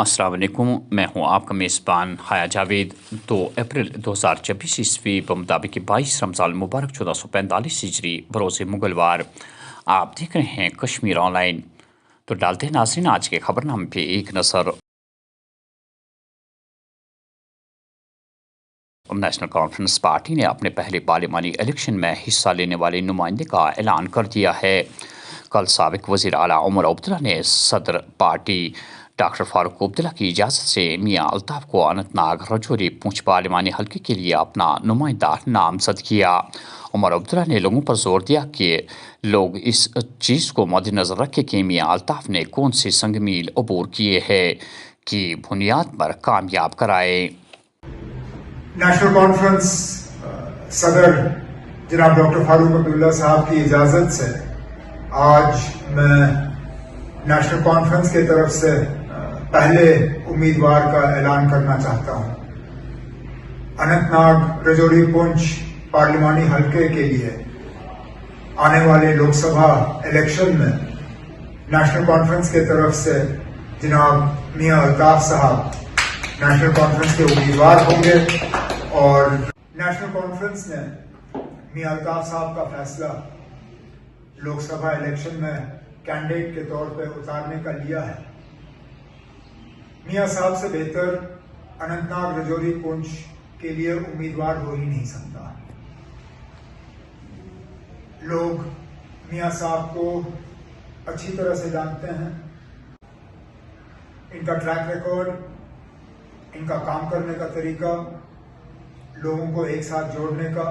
अस्सलाम वालेकुम, मैं हूं आपका मेज़बान हाया जावेद। 2 अप्रैल 2024 ईस्वी बमुताबिक 22 रमज़ान मुबारक 1445 हिजरी बरोज़ मंगलवार। आप देख रहे हैं कश्मीर ऑनलाइन। तो डालते हैं नाज़रीन आज के खबरनामे पे एक नज़र। नेशनल कॉन्फ्रेंस पार्टी ने अपने पहले पार्लिमानी इलेक्शन में हिस्सा लेने वाले नुमाइंदे का ऐलान कर दिया है। कल साबिक वज़ीर आला उमर अब्दुल्ला ने सदर पार्टी डॉक्टर फारूक अब्दुल्ला की इजाज़त से मियां अल्ताफ़ को अनंतनाग रजौरी पूंछ पार्लिमानी हल्के के लिए अपना नुमाइंदा नामजद किया। उमर अब्दुल्ला ने लोगों पर जोर दिया कि लोग इस चीज़ को मद्देनज़र रखें कि मियां अल्ताफ़ ने कौन से संगमील अबूर किए हैं कि बुनियाद पर कामयाब कराए। नेशनल कॉन्फ्रेंस सदर जनाब डॉक्टर फारूक अब्दुल्ला साहब की इजाज़त से आज मैं नेशनल कॉन्फ्रेंस की तरफ से पहले उम्मीदवार का ऐलान करना चाहता हूं। अनंतनाग रजौरी पुंछ पार्लिमानी हल्के के लिए आने वाले लोकसभा इलेक्शन में नेशनल कॉन्फ्रेंस की तरफ से जनाब मियां अल्ताफ साहब नेशनल कॉन्फ्रेंस के उम्मीदवार होंगे और नेशनल कॉन्फ्रेंस ने मियां अल्ताफ साहब का फैसला लोकसभा इलेक्शन में कैंडिडेट के तौर पर उतारने का लिया है। मियां साहब से बेहतर अनंतनाग रजौरी पुंछ के लिए उम्मीदवार हो ही नहीं सकता। लोग मियां साहब को अच्छी तरह से जानते हैं, इनका ट्रैक रिकॉर्ड, इनका काम करने का तरीका, लोगों को एक साथ जोड़ने का।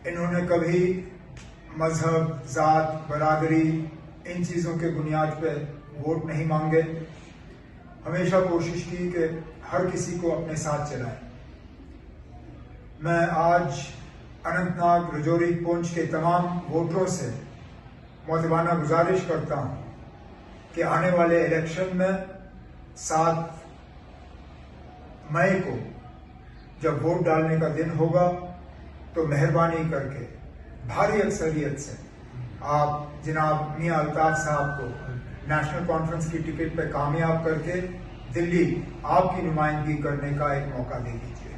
इन्होंने कभी मजहब, जात, बरादरी इन चीज़ों के बुनियाद पे वोट नहीं मांगे। हमेशा कोशिश की कि हर किसी को अपने साथ चलाएं। मैं आज अनंतनाग रजौरी पुंछ के तमाम वोटरों से मुअद्दबाना गुजारिश करता हूं कि आने वाले इलेक्शन में 7 मई को जब वोट डालने का दिन होगा तो मेहरबानी करके भारी अक्सरियत से आप जनाब मियां अल्ताफ साहब को नेशनल कॉन्फ्रेंस की टिकट पर कामयाब करके दिल्ली आपकी नुमाइंदगी करने का एक मौका दे दीजिए।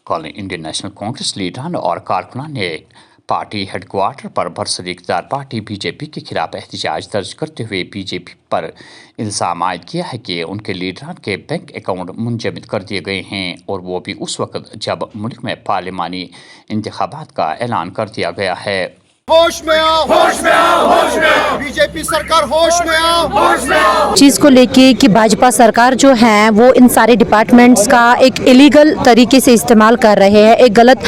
कल इंडियन नेशनल कांग्रेस लीडरान और कारकुनान ने पार्टी हेडक्वार्टर पर बरसर-ए-इक़्तिदार पार्टी बीजेपी के खिलाफ एहतजाज दर्ज करते हुए बीजेपी पर इल्ज़ाम आयद किया है कि उनके लीडरान के बैंक अकाउंट मुंजमद कर दिए गए हैं और वो भी उस वक्त जब मुल्क में पार्लिमानी इंतखाबात का ऐलान कर दिया गया है। होश में आओ, होश में आओ, होश में आओ, बीजेपी सरकार होश में आओ, होश में आओ। चीज़ को लेके कि भाजपा सरकार जो है वो इन सारे डिपार्टमेंट्स का एक इलीगल तरीके से इस्तेमाल कर रहे हैं, एक गलत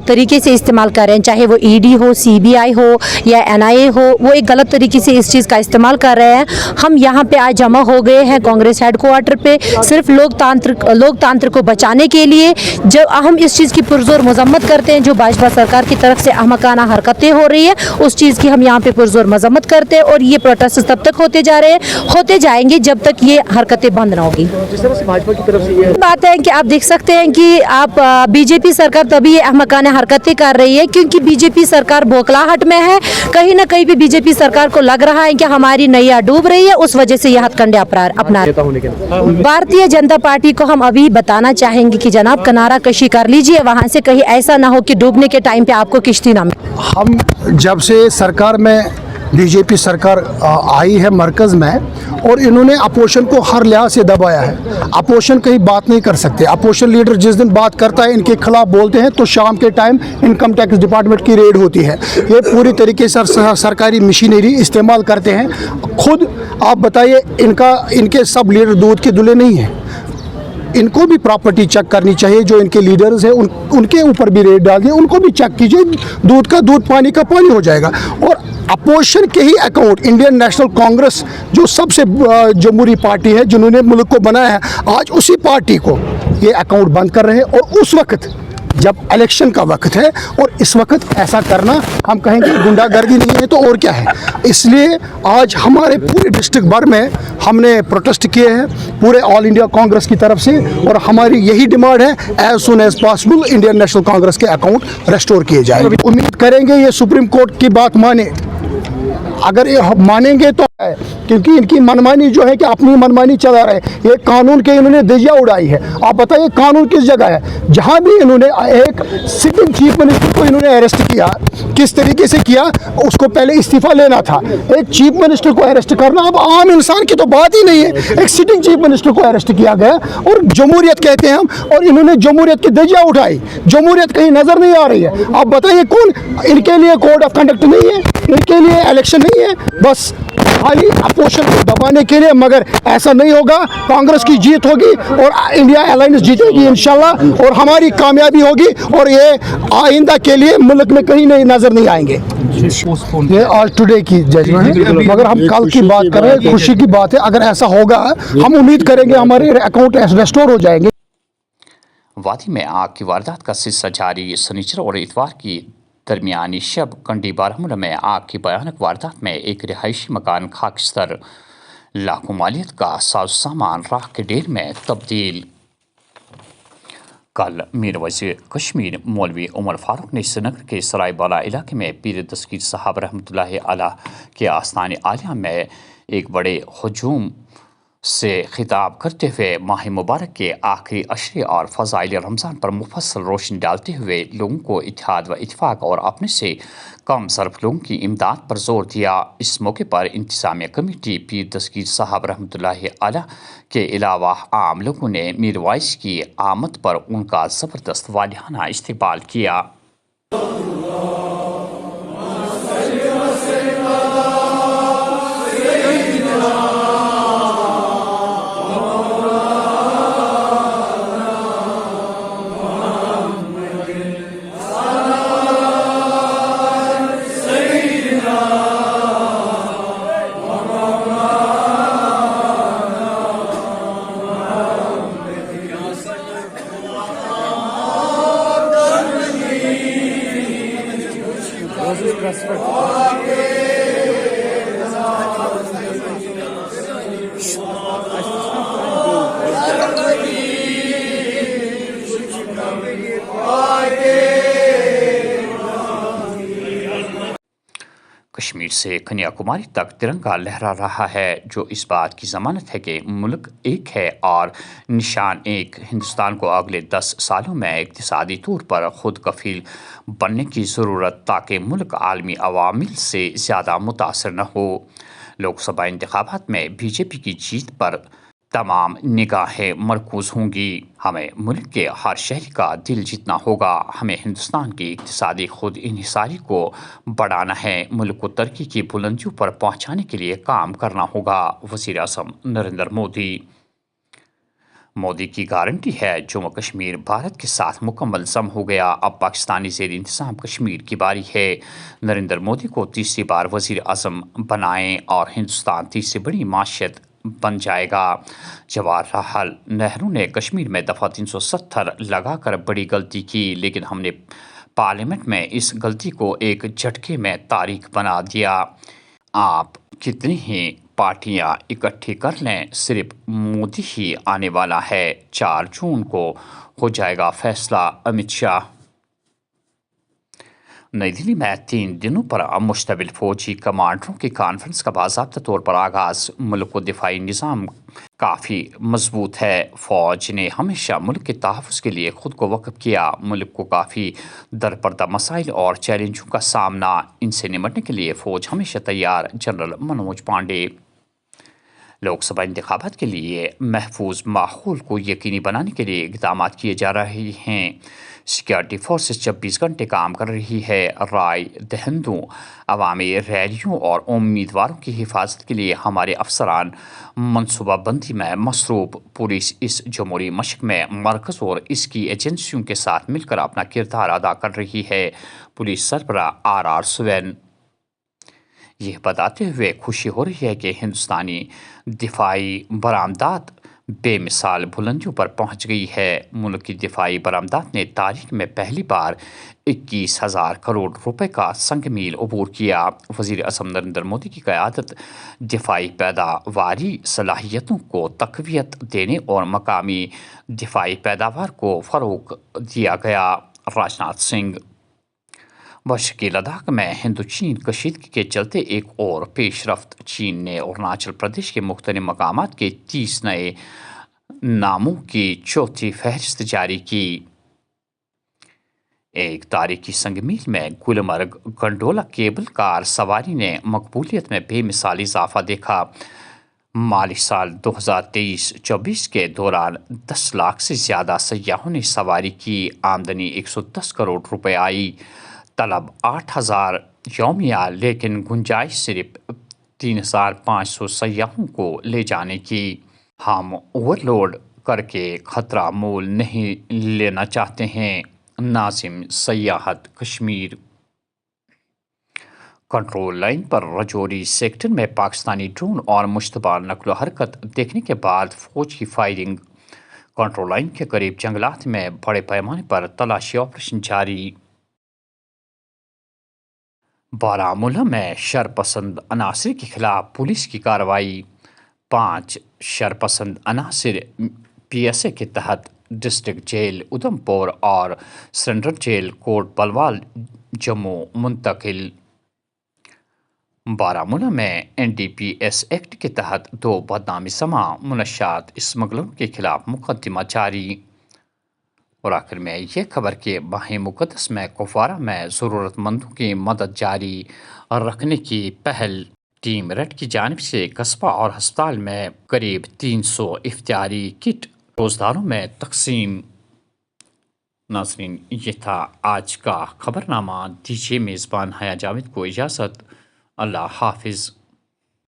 तरीके से इस्तेमाल कर रहे हैं। चाहे वो ईडी हो, सीबीआई हो या एनआईए हो, वो एक गलत तरीके से इस चीज़ का इस्तेमाल कर रहे हैं। हम यहाँ पे आज जमा हो गए हैं कांग्रेस हेडक्वार्टर पे सिर्फ लोकतंत्र को बचाने के लिए। जब हम इस चीज़ की पुरजोर मजम्मत करते हैं जो भाजपा सरकार की तरफ से अहमकाना हरकतें हो रही है, उस चीज़ की हम यहाँ पे पुरजोर मजम्मत करते हैं और ये प्रोटेस्ट तब तक होते जा रहे हैं, होते जाएंगे जब तक ये हरकतें बंद ना होगी। जिस तरह से भाजपा की तरफ से ये बात है कि आप देख सकते हैं कि आप बीजेपी सरकार तभी ये अहमकाना हरकतें कर रही है क्योंकि बीजेपी सरकार बौखलाहट में है। कहीं ना कहीं भी बीजेपी सरकार को लग रहा है कि हमारी नैया डूब रही है, उस वजह से यह हथकंडे अपना भारतीय जनता पार्टी को हम अभी बताना चाहेंगे कि जनाब किनारा कशी कर लीजिए, वहाँ से कहीं ऐसा ना हो कि डूबने के टाइम पे आपको किश्ती ना मिले। हम जब से सरकार में बीजेपी सरकार आई है मरकज़ में और इन्होंने अपोजिशन को हर लिहाज से दबाया है। अपोजिशन कहीं बात नहीं कर सकते। अपोजिशन लीडर जिस दिन बात करता है इनके खिलाफ बोलते हैं तो शाम के टाइम इनकम टैक्स डिपार्टमेंट की रेड होती है। ये पूरी तरीके से सरकारी मशीनरी इस्तेमाल करते हैं। खुद आप बताइए, इनके सब लीडर दूध के दुले नहीं हैं। इनको भी प्रॉपर्टी चेक करनी चाहिए। जो इनके लीडर्स हैं उनके ऊपर भी रेड डाल दिए, उनको भी चेक कीजिए। दूध का दूध, पानी का पानी हो जाएगा। और अपोजिशन के ही अकाउंट इंडियन नेशनल कांग्रेस जो सबसे जमहूरी पार्टी है जिन्होंने मुल्क को बनाया है, आज उसी पार्टी को ये अकाउंट बंद कर रहे हैं। और उस वक्त जब इलेक्शन का वक्त है और इस वक्त ऐसा करना हम कहेंगे गुंडागर्दी नहीं है तो और क्या है। इसलिए आज हमारे पूरे डिस्ट्रिक्ट भर में हमने प्रोटेस्ट किए हैं पूरे ऑल इंडिया कांग्रेस की तरफ से और हमारी यही डिमांड है as soon as possible Indian National Congress के अकाउंट रेस्टोर किए जाए। उम्मीद करेंगे ये सुप्रीम कोर्ट की बात माने। अगर ये मानेंगे तो है, क्योंकि इनकी मनमानी जो है कि अपनी मनमानी चला रहे, ये कानून के इन्होंने धज्जियां उड़ाई है। आप बताइए कानून किस जगह है? जहां भी इन्होंने एक सिटिंग चीफ मिनिस्टर को इन्होंने अरेस्ट किया, किस तरीके से किया, उसको पहले इस्तीफा लेना था। एक चीफ मिनिस्टर को अरेस्ट करना अब आम इंसान की तो बात ही नहीं है, एक सिटिंग चीफ मिनिस्टर को अरेस्ट किया गया और जमहूरियत कहते हैं हम, और इन्होंने जमहूरियत की धज्जियां उठाई। जमहूरियत कहीं नजर नहीं आ रही है। आप बताइए कौन इनके लिए कोड ऑफ कंडक्ट नहीं है, इनके लिए इलेक्शन नहीं है, बस खाली अपोजिशन को दबाने के लिए। मगर ऐसा नहीं होगा, कांग्रेस की जीत होगी और इंडिया अलायंस जीतेगी इंशाल्लाह, और हमारी कामयाबी होगी, और ये आइंदा के लिए मुल्क में कहीं नहीं नजर नहीं आएंगे। ये आज टुडे की जजमेंट है, मगर हम कल की बात कर रहे हैं, खुशी की बात है। अगर ऐसा होगा हम उम्मीद करेंगे हमारे अकाउंट रेस्टोर हो जाएंगे। वादी में आग की वारदात का सिलसिला जारी। शनिचर और इतवार की दरमियानी शब कंडी बारामूला में आग की भयानक वारदात में एक रिहायशी मकान खाकस्तर, लाखों मालियत का साज सामान राख के ढेर में तब्दील। कल मीर वज़ीर कश्मीर मौलवी उमर फारूक ने श्रीनगर के सरायबाला इलाके में पीर दस्तगीर साहब रहमतुल्लाहि अलैह के आस्थान आलिया में एक बड़े हजूम से खिताब करते हुए माह मुबारक के आखिरी अशरे और फ़ज़ाइल रमज़ान पर मुफस्सल रोशनी डालते हुए लोगों को इत्तेहाद व इत्तेफाक और अपने से कम सरफ लोगों की इमदाद पर जोर दिया। इस मौके पर इंतज़ामिया कमेटी, पीर दस्तगीर साहब रहमतुल्लाहि अलैह के अलावा आम लोगों ने मीर वाइस की आमद पर उनका ज़बरदस्त वालिहाना इस्तकबाल किया। कश्मीर से कन्याकुमारी तक तिरंगा लहरा रहा है, जो इस बात की ज़मानत है कि मुल्क एक है और निशान एक। हिंदुस्तान को अगले 10 सालों में इक़्तिसादी तौर पर खुद कफील बनने की ज़रूरत, ताकि मुल्क आलमी अवामिल से ज़्यादा मुतासर न हो। लोकसभा इंतखाबात में बीजेपी की जीत पर तमाम निगाहें मरकूज़ होंगी। हमें मुल्क के हर शहरी का दिल जीतना होगा। हमें हिंदुस्तान की इक़्तिसादी खुद इन्हिसारी को बढ़ाना है। मुल्क को तरक्की की बुलंदियों पर पहुंचाने के लिए काम करना होगा। वज़ीर आज़म नरेंद्र मोदी। मोदी की गारंटी है, जम्मू कश्मीर भारत के साथ मुकम्मल जम हो गया। अब पाकिस्तानी ज़ेर इंतज़ाम कश्मीर की बारी है। नरेंद्र मोदी को तीसरी बार वज़ीर आज़म बनाएं और हिंदुस्तान तीसरी बड़ी माशियत बन जाएगा। जवाहरलाल नेहरू ने कश्मीर में दफ़ा 370 लगाकर बड़ी गलती की, लेकिन हमने पार्लियामेंट में इस गलती को एक झटके में तारीख बना दिया। आप कितनी ही पार्टियां इकट्ठी कर लें, सिर्फ मोदी ही आने वाला है। 4 जून को हो जाएगा फैसला। अमित शाह। नई दिल्ली में 3 दिनों पर मुश्तमिल फौजी कमांडरों की कॉन्फ्रेंस का बाज़ाब्ता तौर पर आगाज़। मुल्क को दिफाई निज़ाम काफ़ी मजबूत है। फ़ौज ने हमेशा मुल्क के तहफ़्फ़ुज़ के लिए ख़ुद को वक़्फ़ किया। मुल्क को काफ़ी दरपर्दा मसाइल और चैलेंजों का सामना, इनसे निपटने के लिए फ़ौज हमेशा तैयार। जनरल मनोज पांडे। लोकसभा इंतखाबात के लिए महफूज माहौल को यकीनी बनाने के लिए इक़दाम किए जा रहे हैं। सिक्योरिटी फोर्सेस 24 घंटे काम कर रही है। राय दहिंदों, अवामी रैलियों और उम्मीदवारों की हिफाजत के लिए हमारे अफसरान मनसूबाबंदी में मसरूफ़। पुलिस इस जमहूरी मशक़ में मरकज़ और इसकी एजेंसियों के साथ मिलकर अपना किरदार अदा कर रही है। पुलिस सरबराह RR सुवैन। यह बताते हुए खुशी हो रही है कि हिंदुस्तानी दिफाई बरामदात बेमिसाल बुलंदियों पर पहुंच गई है। मुल्क की दिफाई बरामदात ने तारीख में पहली बार 21,000 करोड़ रुपए का संग मील अबूर किया। वज़ीर आज़म नरेंद्र मोदी की क़यादत दिफाई पैदावारी सलाहियतों को तक़वियत देने और मकामी दिफाई पैदावार को फ़रोग़ दिया गया। राजनाथ सिंह। مشرقی لداخ میں ہندو چین کشیدگی کے چلتے ایک اور پیش رفت، چین نے اروناچل پردیش کے مختلف مقامات کے 30 نئے ناموں کی چوتھی فہرست جاری کی۔ ایک تاریخی سنگ میل میں گلمرگ گنڈولا کیبل کار سواری نے مقبولیت میں بے مثال اضافہ دیکھا۔ مالی سال 2023-24 کے دوران 10 لاکھ سے زیادہ سیاحوں نے سواری کی، آمدنی 110 کروڑ روپے آئی، طلب 8000 یومیہ، لیکن گنجائش صرف 3500 سیاحوں کو لے جانے کی۔ ہم اوور لوڈ کر کے خطرہ مول نہیں لینا چاہتے ہیں، ناظم سیاحت کشمیر۔ کنٹرول لائن پر رجوری سیکٹر میں پاکستانی ڈرون اور مشتبہ نقل و حرکت دیکھنے کے بعد فوج کی فائرنگ، کنٹرول لائن کے قریب جنگلات میں بڑے پیمانے پر تلاشی آپریشن جاری۔ بارہمولہ میں شرپسند عناصر کے خلاف پولیس کی کارروائی، 5 شرپسند عناصر پی ایس اے کے تحت ڈسٹرکٹ جیل ادھمپور اور سرنڈر جیل کوٹ بلوال جموں منتقل۔ بارہمولہ میں N D P S Act کے تحت 2 بدنامی سما منشیات اسمگلروں کے خلاف مقدمہ جاری۔ اور آخر میں یہ خبر کہ ماہ مقدس میں کپوارہ میں ضرورت مندوں کی مدد جاری رکھنے کی پہل، ٹیم ریڈ کی جانب سے قصبہ اور ہسپتال میں قریب 300 افطاری کٹ روزداروں میں تقسیم۔ ناظرین، یہ تھا آج کا خبرنامہ۔ دیجیے میزبان حیا جاوید کو اجازت۔ اللہ حافظ۔